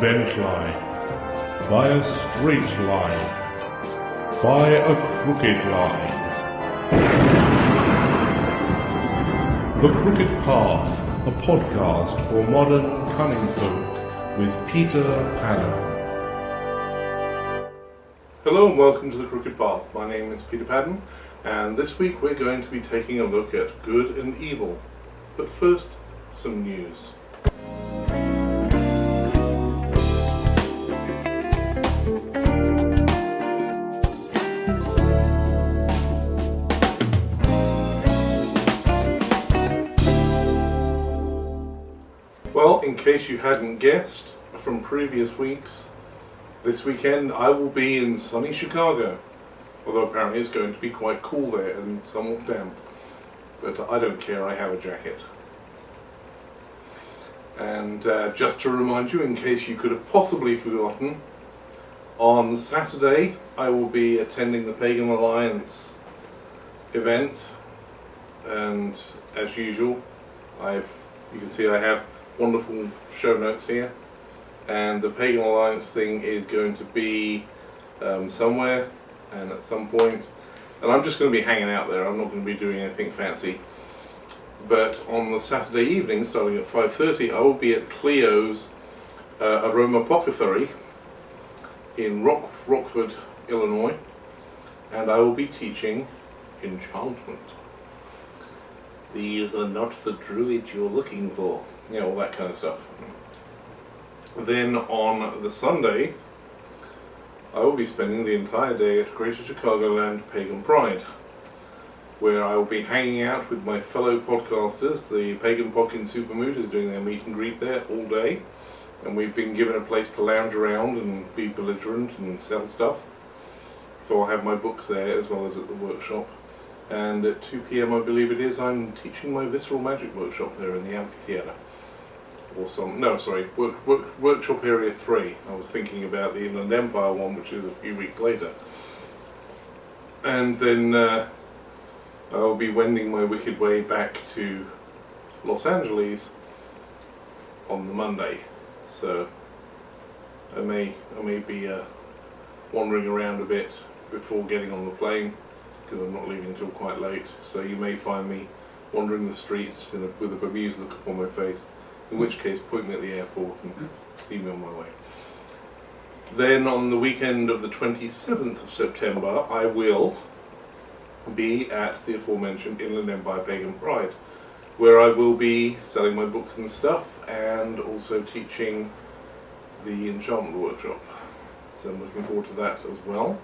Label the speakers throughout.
Speaker 1: bent line, by a straight line, by a crooked line. The Crooked Path, a podcast for modern cunning folk with Peter Pagan. Hello and welcome to The Crooked Path. My name is Peter Pagan, and this week we're going to be taking a look at good and evil. But first, some news. Well, in case you hadn't guessed from previous weeks, this weekend I will be in sunny Chicago, although apparently it's going to be quite cool there and somewhat damp. But I don't care, I have a jacket. And just to remind you, in case you could have possibly forgotten, on Saturday I will be attending the Pagan Alliance event, and as usual, you can see I have wonderful show notes here, and the Pagan Alliance thing is going to be somewhere and at some point, and I'm just going to be hanging out there. I'm not going to be doing anything fancy. But on the Saturday evening, starting at 5:30, I will be at Cleo's Aromapothecary in Rockford, Illinois, and I will be teaching enchantment. These are not the druid you're looking for. You know, all that kind of stuff. Then on the Sunday, I will be spending the entire day at Greater Chicagoland Pagan Pride, where I will be hanging out with my fellow podcasters. The Pagan Podkin Supermood is doing their meet and greet there all day, and we've been given a place to lounge around and be belligerent and sell stuff. So I'll have my books there as well as at the workshop. And at 2 p.m. I believe it is, I'm teaching my Visceral Magic workshop there in the amphitheatre. Workshop Area 3. I was thinking about the Inland Empire one, which is a few weeks later. And then I'll be wending my wicked way back to Los Angeles on the Monday. So I may be wandering around a bit before getting on the plane, because I'm not leaving until quite late. So you may find me wandering the streets with a bemused look upon my face. In which case, point me at the airport and see me on my way. Then on the weekend of the 27th of September, I will be at the aforementioned Inland Empire Pagan Pride, where I will be selling my books and stuff, and also teaching the enchantment workshop. So I'm looking forward to that as well.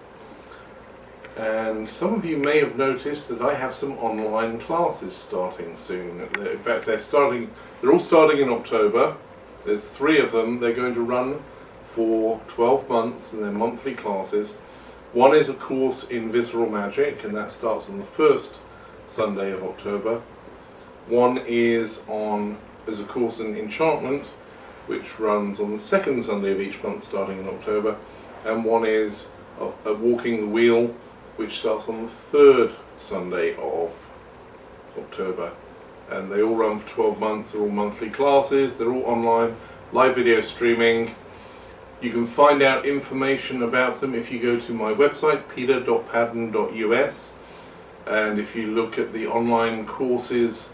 Speaker 1: And some of you may have noticed that I have some online classes starting soon. In fact, they're all starting in October. There's 3 of them. They're going to run for 12 months, and they're monthly classes. One is a course in Visceral Magic, and that starts on the first Sunday of October. One is a course in Enchantment, which runs on the second Sunday of each month starting in October. And one is a Walking the Wheel, which starts on the third Sunday of October. And they all run for 12 months, they're all monthly classes, they're all online, live video streaming. You can find out information about them if you go to my website, peter.paden.us, and if you look at the online courses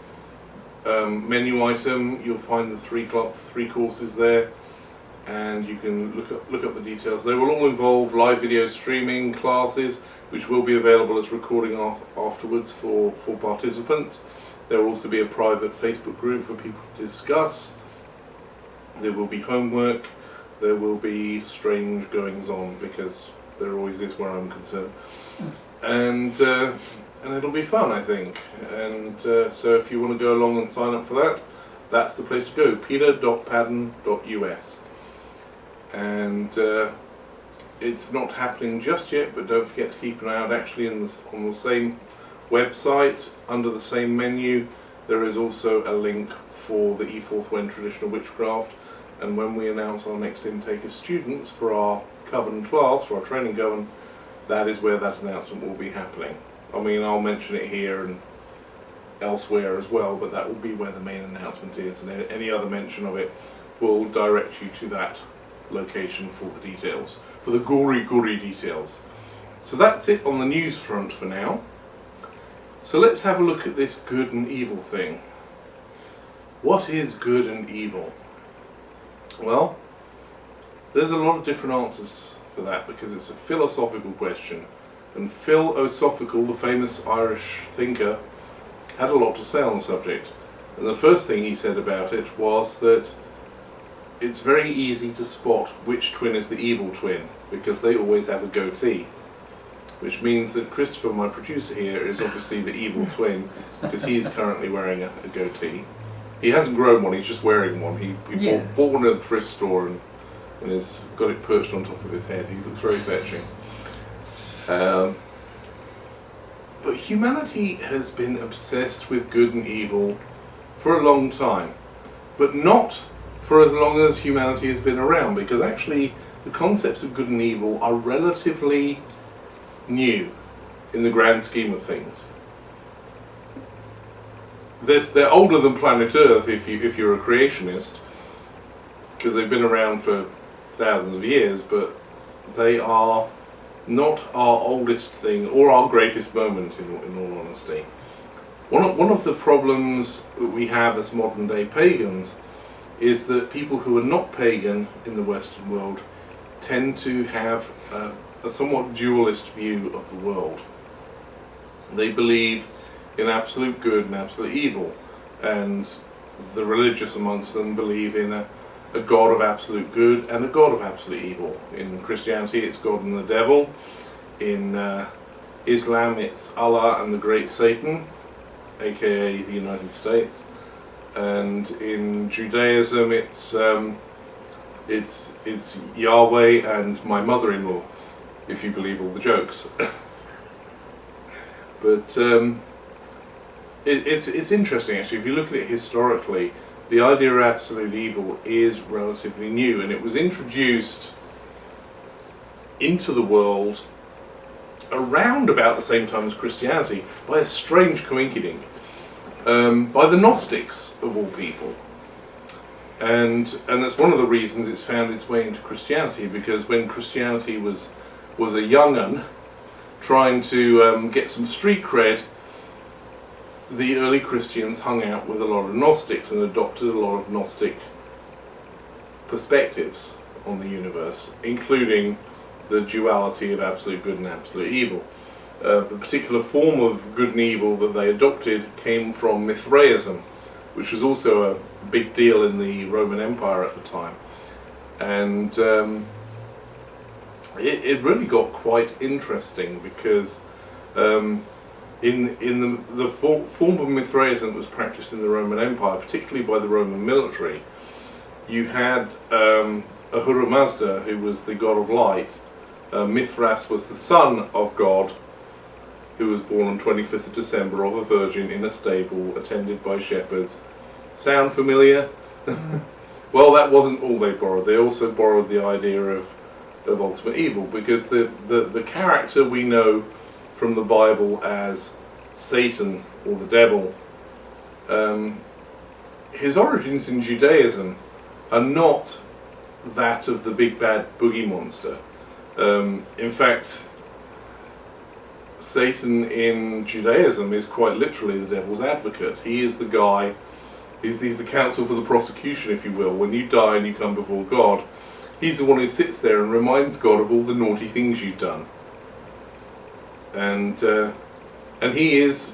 Speaker 1: menu item, you'll find the three courses there, and you can look up the details. They will all involve live video streaming classes, which will be available as recording afterwards for participants. There will also be a private Facebook group for people to discuss. There will be homework. There will be strange goings on, because there always is where I'm concerned. And it'll be fun, I think. And so if you want to go along and sign up for that, that's the place to go, peter.paden.us. And it's not happening just yet, but don't forget to keep an eye out. Actually, on the same website, under the same menu, there is also a link for the E4th Wen Traditional Witchcraft, and when we announce our next intake of students for our Coven class, for our training Coven, that is where that announcement will be happening. I mean, I'll mention it here and elsewhere as well, but that will be where the main announcement is, and any other mention of it will direct you to that location for the details, for the gory details. So that's it on the news front for now. So let's have a look at this good and evil thing. What is good and evil? Well, there's a lot of different answers for that because it's a philosophical question. And philosophical, the famous Irish thinker, had a lot to say on the subject. And the first thing he said about it was that it's very easy to spot which twin is the evil twin because they always have a goatee. Which means that Christopher, my producer here, is obviously the evil twin because he is currently wearing a goatee. He hasn't grown one, he's just wearing one. He bought one at the thrift store and has got it perched on top of his head. He looks very fetching. But humanity has been obsessed with good and evil for a long time. But not for as long as humanity has been around, because actually the concepts of good and evil are relatively new in the grand scheme of things. They're older than planet Earth if you're a creationist, because they've been around for thousands of years, but they are not our oldest thing or our greatest moment in all honesty. One of the problems that we have as modern day pagans is that people who are not pagan in the Western world tend to have a somewhat dualist view of the world. They believe in absolute good and absolute evil, and the religious amongst them believe in a God of absolute good and a God of absolute evil. In Christianity it's God and the devil. In Islam it's Allah and the great Satan, aka the United States. And in Judaism it's Yahweh and my mother-in-law, if you believe all the jokes. But it's interesting actually. If you look at it historically, the idea of absolute evil is relatively new, and it was introduced into the world around about the same time as Christianity by a strange coinkydink, by the Gnostics of all people. And that's one of the reasons it's found its way into Christianity, because when Christianity was a young un trying to get some street cred, the early Christians hung out with a lot of Gnostics and adopted a lot of Gnostic perspectives on the universe, including the duality of absolute good and absolute evil. The particular form of good and evil that they adopted came from Mithraism, which was also a big deal in the Roman Empire at the time. And it really got quite interesting because in the form of Mithraism that was practiced in the Roman Empire, particularly by the Roman military, you had Ahura Mazda, who was the god of light. Mithras was the son of God, who was born on 25th of December of a virgin in a stable attended by shepherds. Sound familiar? Well, that wasn't all they borrowed. They also borrowed the idea of ultimate evil, because the character we know from the Bible as Satan or the devil, his origins in Judaism are not that of the big bad boogie monster. In fact, Satan in Judaism is quite literally the devil's advocate. He is the guy, he's the counsel for the prosecution, if you will. When you die and you come before God, he's the one who sits there and reminds God of all the naughty things you've done. And he is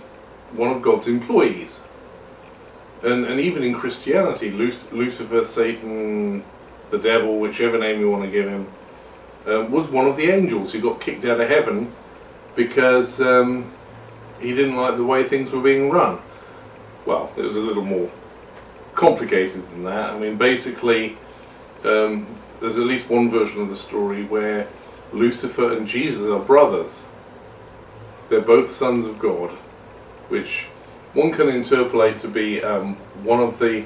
Speaker 1: one of God's employees. And even in Christianity, Lucifer, Satan, the devil, whichever name you want to give him, was one of the angels who got kicked out of heaven because he didn't like the way things were being run. Well, it was a little more complicated than that. I mean, basically, there's at least one version of the story where Lucifer and Jesus are brothers. They're both sons of God, which one can interpolate to be one of the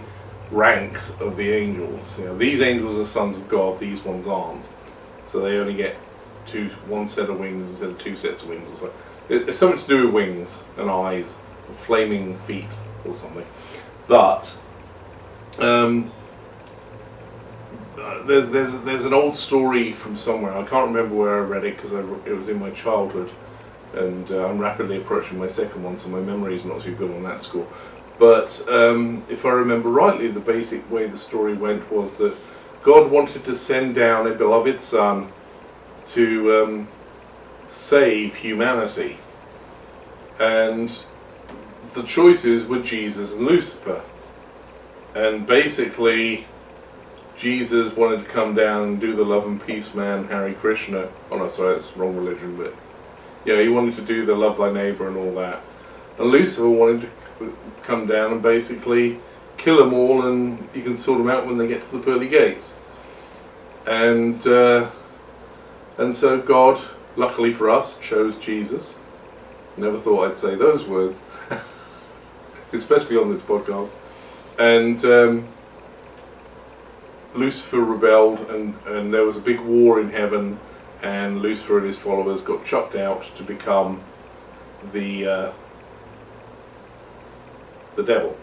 Speaker 1: ranks of the angels. You know, these angels are sons of God, these ones aren't. So they only get one set of wings instead of two sets of wings or so. It's something to do with wings and eyes, or flaming feet or something. But there's an old story from somewhere. I can't remember where I read it because it was in my childhood, and I'm rapidly approaching my second one, so my memory is not too good on that score. But if I remember rightly, the basic way the story went was that God wanted to send down a beloved son to save humanity, and the choices were Jesus and Lucifer. And basically, Jesus wanted to come down and do the love and peace man, Hare Krishna. Oh no, sorry, that's the wrong religion, but yeah, he wanted to do the love thy neighbour and all that. And Lucifer wanted to come down and basically kill them all, and you can sort them out when they get to the pearly gates. And so God, luckily for us, chose Jesus. Never thought I'd say those words, especially on this podcast. And Lucifer rebelled, and there was a big war in heaven, and Lucifer and his followers got chucked out to become the devil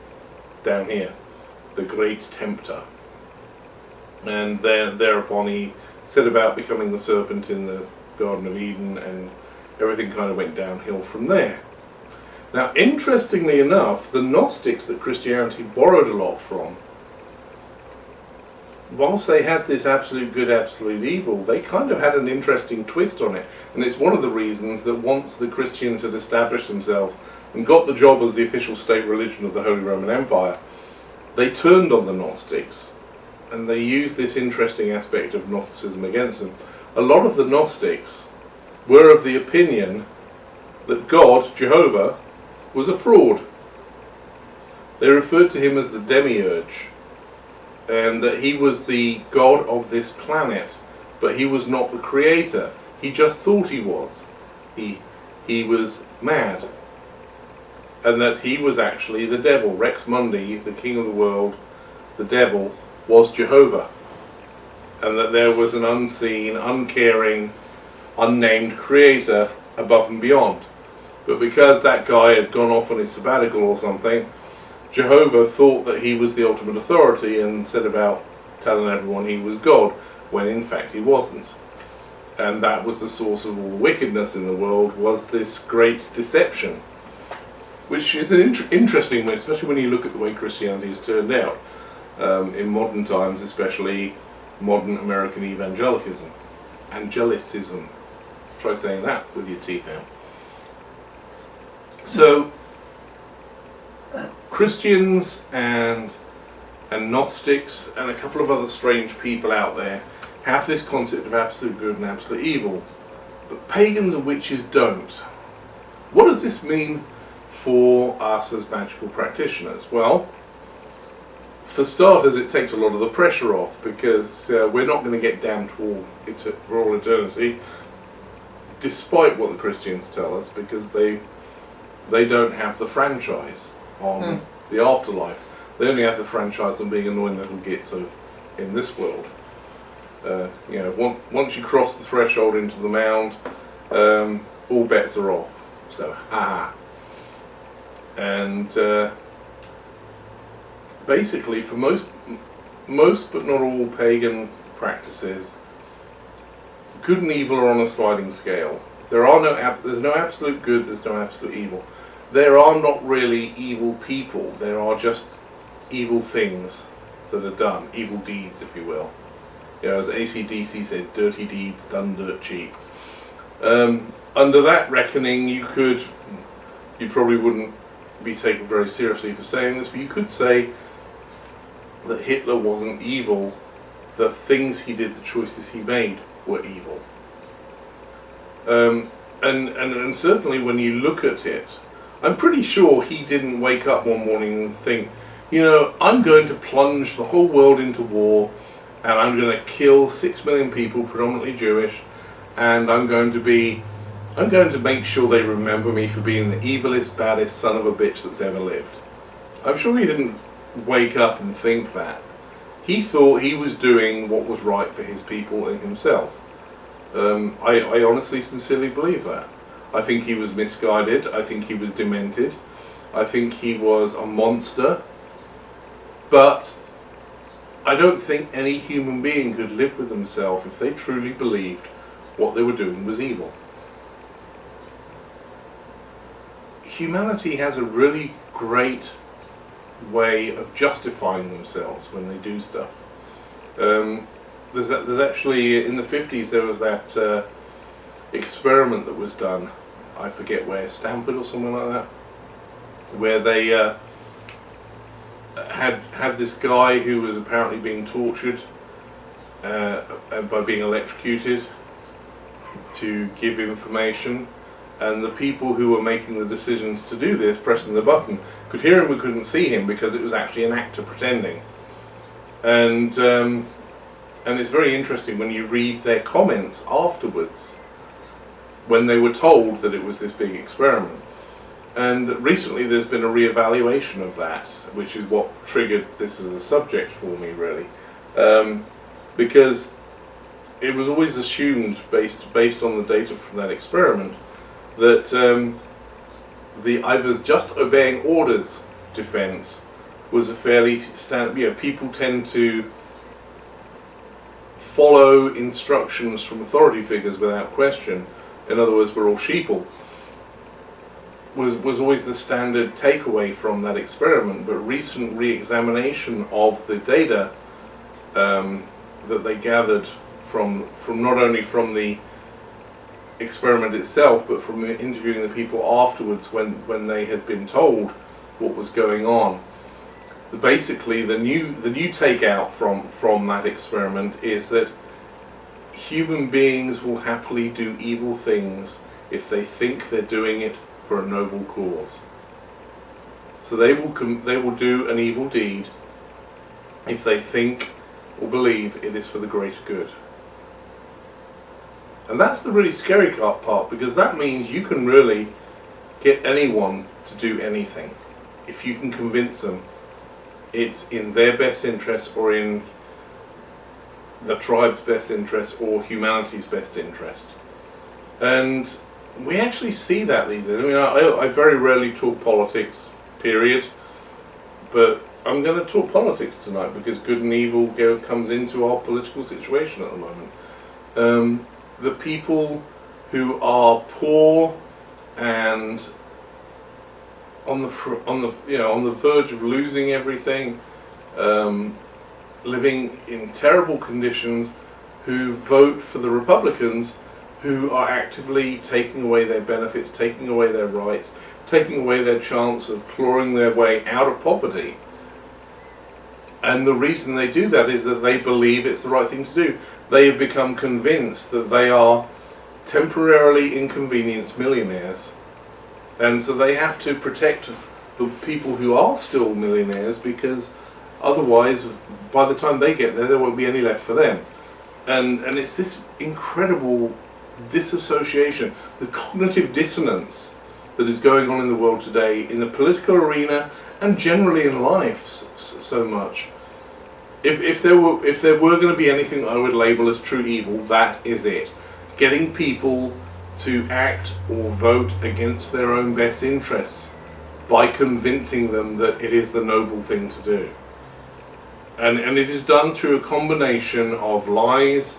Speaker 1: down here, the great tempter. And thereupon he set about becoming the serpent in the Garden of Eden, and everything kind of went downhill from there. Now, interestingly enough, the Gnostics that Christianity borrowed a lot from, whilst they had this absolute good, absolute evil, they kind of had an interesting twist on it. And it's one of the reasons that once the Christians had established themselves and got the job as the official state religion of the Holy Roman Empire, they turned on the Gnostics, and they used this interesting aspect of Gnosticism against them. A lot of the Gnostics were of the opinion that God, Jehovah, was a fraud. They referred to him as the demiurge, and that he was the god of this planet, but he was not the creator. He just thought he was. He was mad. And that he was actually the devil. Rex Mundi, the king of the world, the devil, was Jehovah. And that there was an unseen, uncaring, unnamed creator above and beyond. But because that guy had gone off on his sabbatical or something, Jehovah thought that he was the ultimate authority and set about telling everyone he was God, when in fact he wasn't. And that was the source of all the wickedness in the world, was this great deception. Which is an interesting way, especially when you look at the way Christianity has turned out in modern times, especially modern American evangelicism. Angelicism. Try saying that with your teeth out. So, Christians and Gnostics and a couple of other strange people out there have this concept of absolute good and absolute evil, but pagans and witches don't. What does this mean for us as magical practitioners? Well, for starters, it takes a lot of the pressure off, because we're not going to get damned for all eternity, despite what the Christians tell us, because they don't have the franchise on the afterlife. They only have the franchise on being annoying little gits in this world. Once you cross the threshold into the mound, all bets are off. So, And basically, for most but not all pagan practices, good and evil are on a sliding scale. There's no absolute good, there's no absolute evil. There are not really evil people, there are just evil things that are done, evil deeds, if you will. As AC/DC said, dirty deeds done dirt cheap. Under that reckoning, you probably wouldn't be taken very seriously for saying this, but you could say that Hitler wasn't evil. The things he did, the choices he made, were evil. And certainly when you look at it, I'm pretty sure he didn't wake up one morning and think, I'm going to plunge the whole world into war, and I'm going to kill 6 million people, predominantly Jewish, and I'm going to make sure they remember me for being the evilest, baddest son of a bitch that's ever lived. I'm sure he didn't wake up and think that. He thought he was doing what was right for his people and himself. I honestly, sincerely believe that. I think he was misguided. I think he was demented. I think he was a monster. But I don't think any human being could live with themselves if they truly believed what they were doing was evil. Humanity has a really great way of justifying themselves when they do stuff. There's actually, in the 50s, there was that experiment that was done, I forget where, Stanford or something like that, where they had this guy who was apparently being tortured by being electrocuted to give information, and the people who were making the decisions to do this, pressing the button, could hear him but couldn't see him because it was actually an actor pretending. And it's very interesting when you read their comments afterwards when they were told that it was this big experiment. And recently there's been a re-evaluation of that, which is what triggered this as a subject for me, really. Because it was always assumed, based on the data from that experiment, that the I was just obeying orders defense was a fairly standard. People tend to follow instructions from authority figures without question. In other words, we're all sheeple. Was always the standard takeaway from that experiment, but recent re-examination of the data that they gathered from not only from the experiment itself, but from interviewing the people afterwards when they had been told what was going on. Basically, the new takeout from that experiment is that human beings will happily do evil things if they think they're doing it for a noble cause. So they will do an evil deed if they think or believe it is for the greater good. And that's the really scary part, because that means you can really get anyone to do anything if you can convince them it's in their best interest, or in the tribe's best interest, or humanity's best interest. And we actually see that these days. I mean, I very rarely talk politics, period, but I'm going to talk politics tonight because good and evil comes into our political situation at the moment. The people who are poor and on the verge of losing everything, living in terrible conditions, who vote for the Republicans, who are actively taking away their benefits, taking away their rights, taking away their chance of clawing their way out of poverty. And the reason they do that is that they believe it's the right thing to do. They have become convinced that they are temporarily inconvenienced millionaires, and so they have to protect the people who are still millionaires, because otherwise, by the time they get there won't be any left for them. And it's this incredible disassociation, the cognitive dissonance that is going on in the world today, in the political arena and generally in life so much. If there were going to be anything I would label as true evil, that is it. Getting people to act or vote against their own best interests by convincing them that it is the noble thing to do. And it is done through a combination of lies,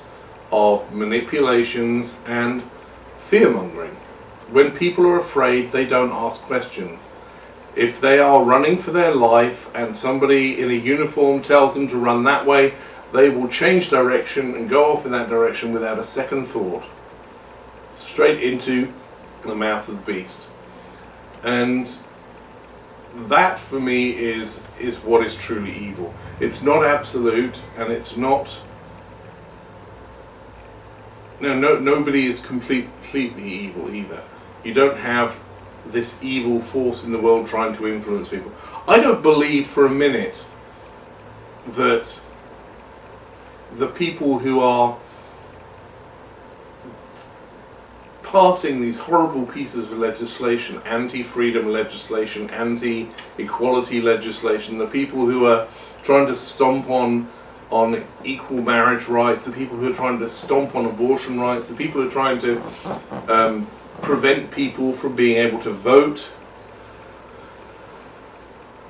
Speaker 1: of manipulations, and fear-mongering. When people are afraid, they don't ask questions. If they are running for their life and somebody in a uniform tells them to run that way, they will change direction and go off in that direction without a second thought. Straight into the mouth of the beast. And that, for me, is what is truly evil. It's not absolute, and it's not... Nobody is completely evil either. You don't have this evil force in the world trying to influence people. I don't believe for a minute that the people who are passing these horrible pieces of legislation, anti-freedom legislation, anti-equality legislation, the people who are trying to stomp on equal marriage rights, the people who are trying to stomp on abortion rights, the people who are trying to prevent people from being able to vote,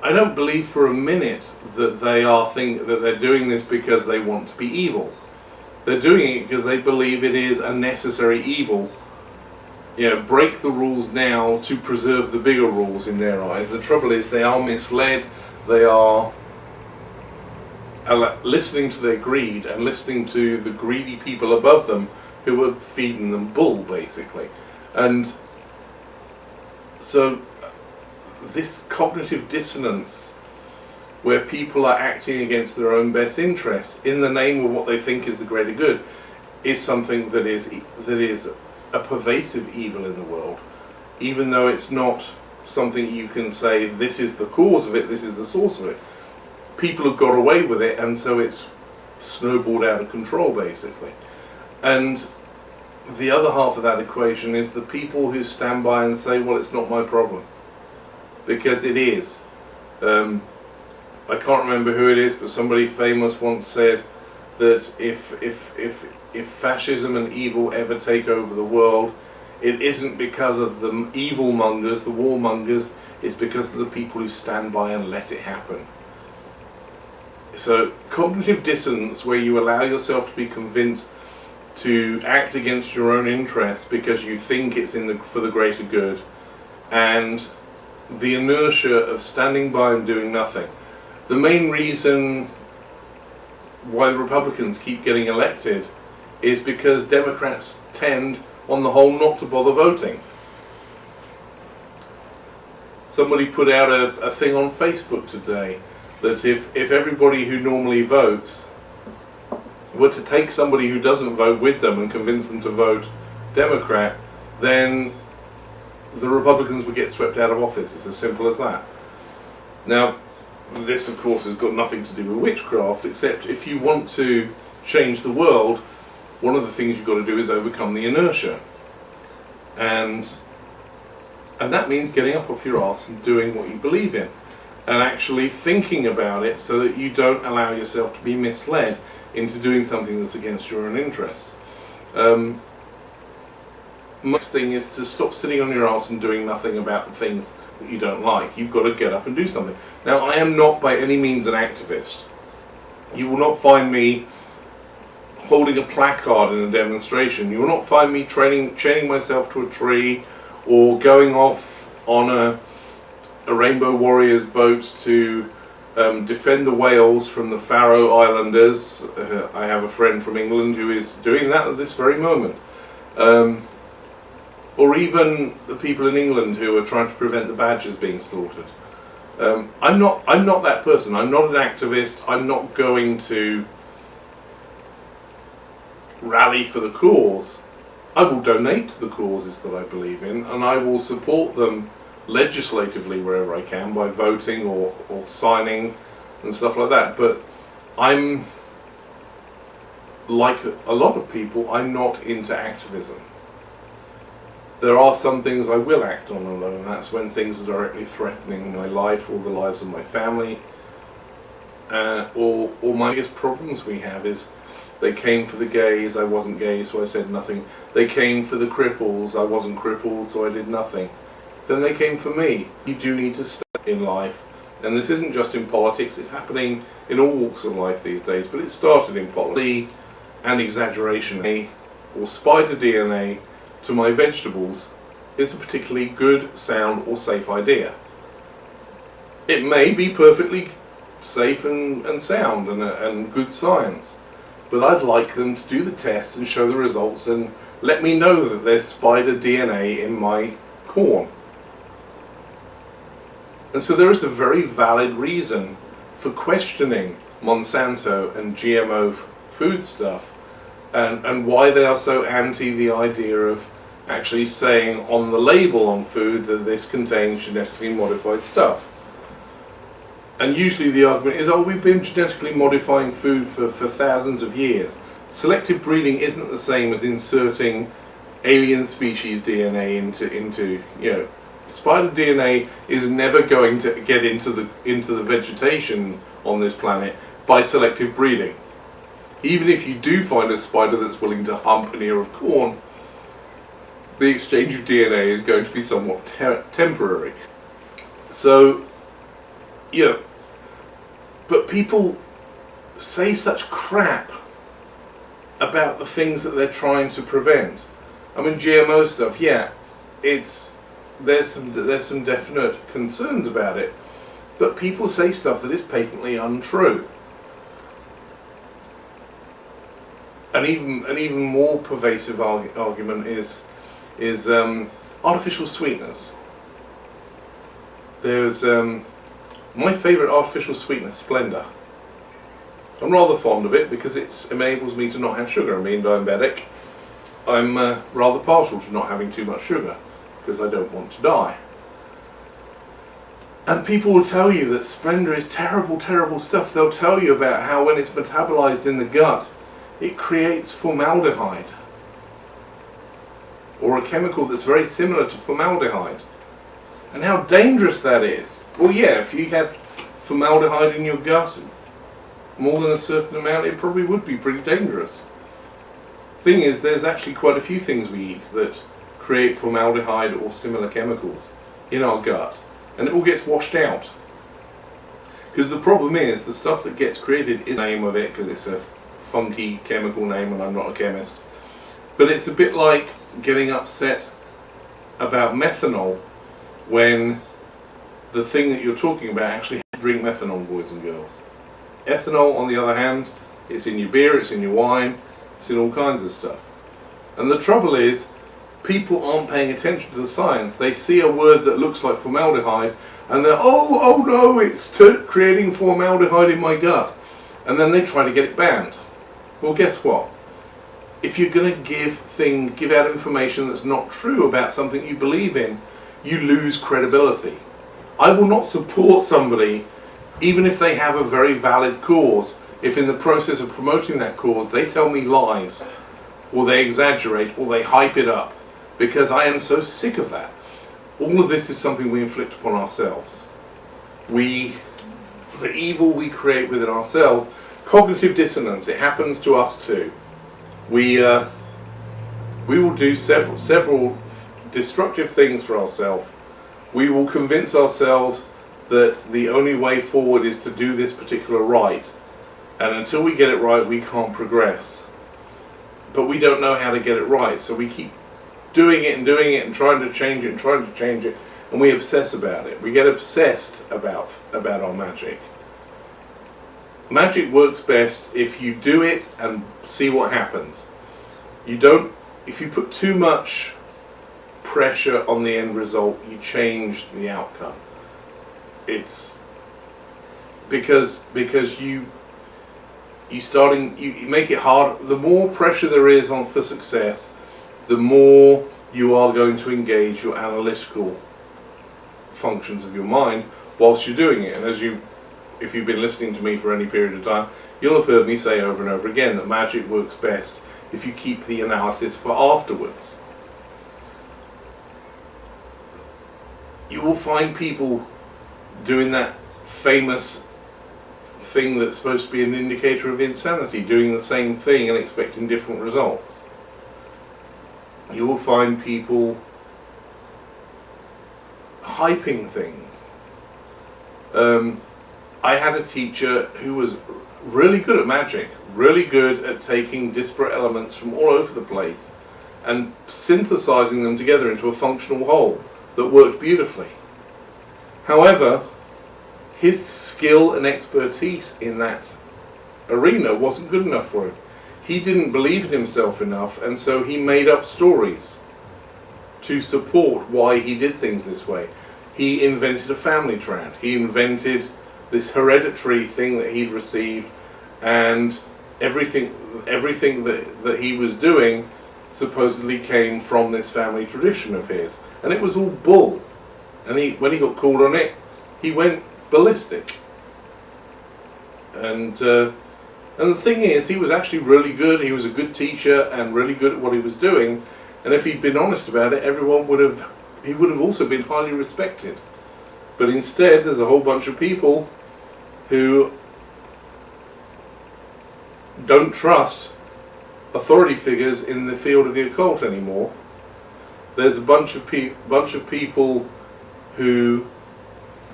Speaker 1: I don't believe for a minute that that they're doing this because they want to be evil. They're doing it because they believe it is a necessary evil. Break the rules now to preserve the bigger rules in their eyes. The trouble is they are misled. They are listening to their greed and listening to the greedy people above them who are feeding them bull, basically. And so this cognitive dissonance, where people are acting against their own best interests in the name of what they think is the greater good, is something that is a pervasive evil in the world, even though it's not something you can say this is the cause of it, this is the source of it. People have got away with it, and so it's snowballed out of control, basically. And the other half of that equation is the people who stand by and say, well, it's not my problem. Because it is. I can't remember who it is, but somebody famous once said that if fascism and evil ever take over the world, it isn't because of the evil mongers, the warmongers, it's because of the people who stand by and let it happen. So cognitive dissonance, where you allow yourself to be convinced to act against your own interests because you think it's for the greater good, and the inertia of standing by and doing nothing. The main reason why the Republicans keep getting elected is because Democrats tend, on the whole, not to bother voting. Somebody put out a thing on Facebook today that if everybody who normally votes were to take somebody who doesn't vote with them and convince them to vote Democrat, then the Republicans would get swept out of office. It's as simple as that. Now, this of course has got nothing to do with witchcraft, except if you want to change the world, one of the things you've got to do is overcome the inertia. And that means getting up off your arse and doing what you believe in, and actually thinking about it so that you don't allow yourself to be misled into doing something that's against your own interests. Next thing is to stop sitting on your arse and doing nothing about the things that you don't like. You've got to get up and do something. Now, I am not by any means an activist. You will not find me holding a placard in a demonstration. You will not find me chaining myself to a tree or going off on a Rainbow Warriors boat to defend the whales from the Faroe Islanders. I have a friend from England who is doing that at this very moment. Or even the people in England who are trying to prevent the badgers being slaughtered. I'm not that person. I'm not an activist. I'm not going to rally for the cause. I will donate to the causes that I believe in, and I will support them legislatively wherever I can by voting or signing and stuff like that. But I'm, like a lot of people, I'm not into activism. There are some things I will act on alone, and that's when things are directly threatening my life or the lives of my family. Or my biggest problems we have is they came for the gays, I wasn't gay, so I said nothing. They came for the cripples, I wasn't crippled, so I did nothing. Then they came for me. You do need to step in life. And this isn't just in politics, it's happening in all walks of life these days, but it started in politics. And exaggeration, or spider DNA, to my vegetables is a particularly good, sound or safe idea. It may be perfectly safe and sound and good science, but I'd like them to do the tests and show the results and let me know that there's spider DNA in my corn. And so there is a very valid reason for questioning Monsanto and GMO food stuff, and why they are so anti the idea of actually saying on the label on food that this contains genetically modified stuff. And usually the argument is, oh, we've been genetically modifying food for thousands of years. Selective breeding isn't the same as inserting alien species DNA into spider DNA is never going to get into the vegetation on this planet by selective breeding. Even if you do find a spider that's willing to hump an ear of corn, the exchange of DNA is going to be somewhat temporary. So you know, but people say such crap about the things that they're trying to prevent. I mean, GMO stuff, yeah, there's some definite concerns about it, but people say stuff that is patently untrue. An even more pervasive argument is artificial sweeteners. There's my favourite artificial sweetener, Splenda. I'm rather fond of it because it enables me to not have sugar. I'm being diabetic. I'm rather partial to not having too much sugar because I don't want to die. And people will tell you that Splenda is terrible, terrible stuff. They'll tell you about how when it's metabolized in the gut, it creates formaldehyde, or a chemical that's very similar to formaldehyde. And how dangerous that is. Well, yeah, if you had formaldehyde in your gut more than a certain amount, it probably would be pretty dangerous. Thing is, there's actually quite a few things we eat that create formaldehyde or similar chemicals in our gut, and it all gets washed out. Because the problem is, the stuff that gets created is the name of it, because it's a funky chemical name and I'm not a chemist, but it's a bit like getting upset about methanol when the thing that you're talking about actually drink methanol, boys and girls. Ethanol, on the other hand, it's in your beer, it's in your wine, it's in all kinds of stuff. And the trouble is, people aren't paying attention to the science. They see a word that looks like formaldehyde and they're, oh no, it's creating formaldehyde in my gut. And then they try to get it banned. Well, guess what? If you're going to give out information that's not true about something you believe in, you lose credibility. I will not support somebody, even if they have a very valid cause, if in the process of promoting that cause they tell me lies, or they exaggerate, or they hype it up, because I am so sick of that. All of this is something we inflict upon ourselves. The evil we create within ourselves. Cognitive dissonance, it happens to us too. We will do several destructive things for ourselves. We will convince ourselves that the only way forward is to do this particular right, and until we get it right we can't progress. But we don't know how to get it right, so we keep doing it and trying to change it and we obsess about it. We get obsessed about our magic. Magic works best if you do it and see what happens. If you put too much pressure on the end result, you change the outcome. It's because you make it hard. The more pressure there is for success, the more you are going to engage your analytical functions of your mind whilst you're doing it. And if you've been listening to me for any period of time, you'll have heard me say over and over again that magic works best if you keep the analysis for afterwards. You will find people doing that famous thing that's supposed to be an indicator of insanity, doing the same thing and expecting different results. You will find people hyping things. I had a teacher who was really good at magic, really good at taking disparate elements from all over the place and synthesizing them together into a functional whole that worked beautifully. However, his skill and expertise in that arena wasn't good enough for him. He didn't believe in himself enough, and so he made up stories to support why he did things this way. He invented a family trend. He invented this hereditary thing that he'd received, and everything that he was doing supposedly came from this family tradition of his, and it was all bull. And when he got called on it, he went ballistic. And the thing is, he was actually really good. He was a good teacher and really good at what he was doing. And if he'd been honest about it, he would have also been highly respected. But instead, there's a whole bunch of people who don't trust authority figures in the field of the occult anymore. There's a bunch of people who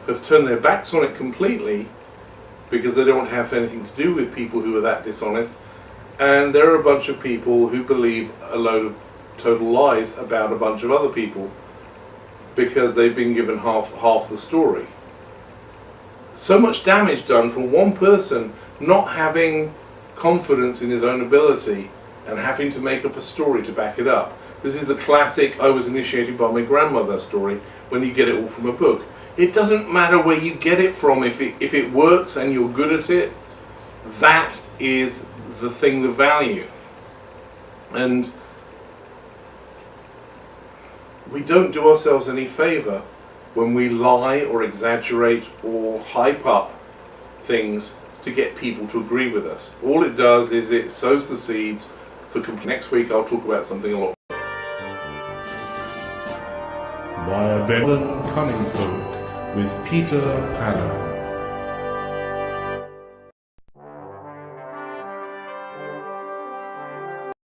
Speaker 1: have turned their backs on it completely because they don't have anything to do with people who are that dishonest. And there are a bunch of people who believe a load of total lies about a bunch of other people because they've been given half the story. So much damage done from one person not having confidence in his own ability and having to make up a story to back it up. This is the classic "I was initiated by my grandmother" story when you get it all from a book. It doesn't matter where you get it from. If it works and you're good at it, that is the thing of value. And we don't do ourselves any favour when we lie or exaggerate or hype up things to get people to agree with us. All it does is it sows the seeds for next week I'll talk about something a lot.
Speaker 2: Via Cunning Folk with Peter Pagan.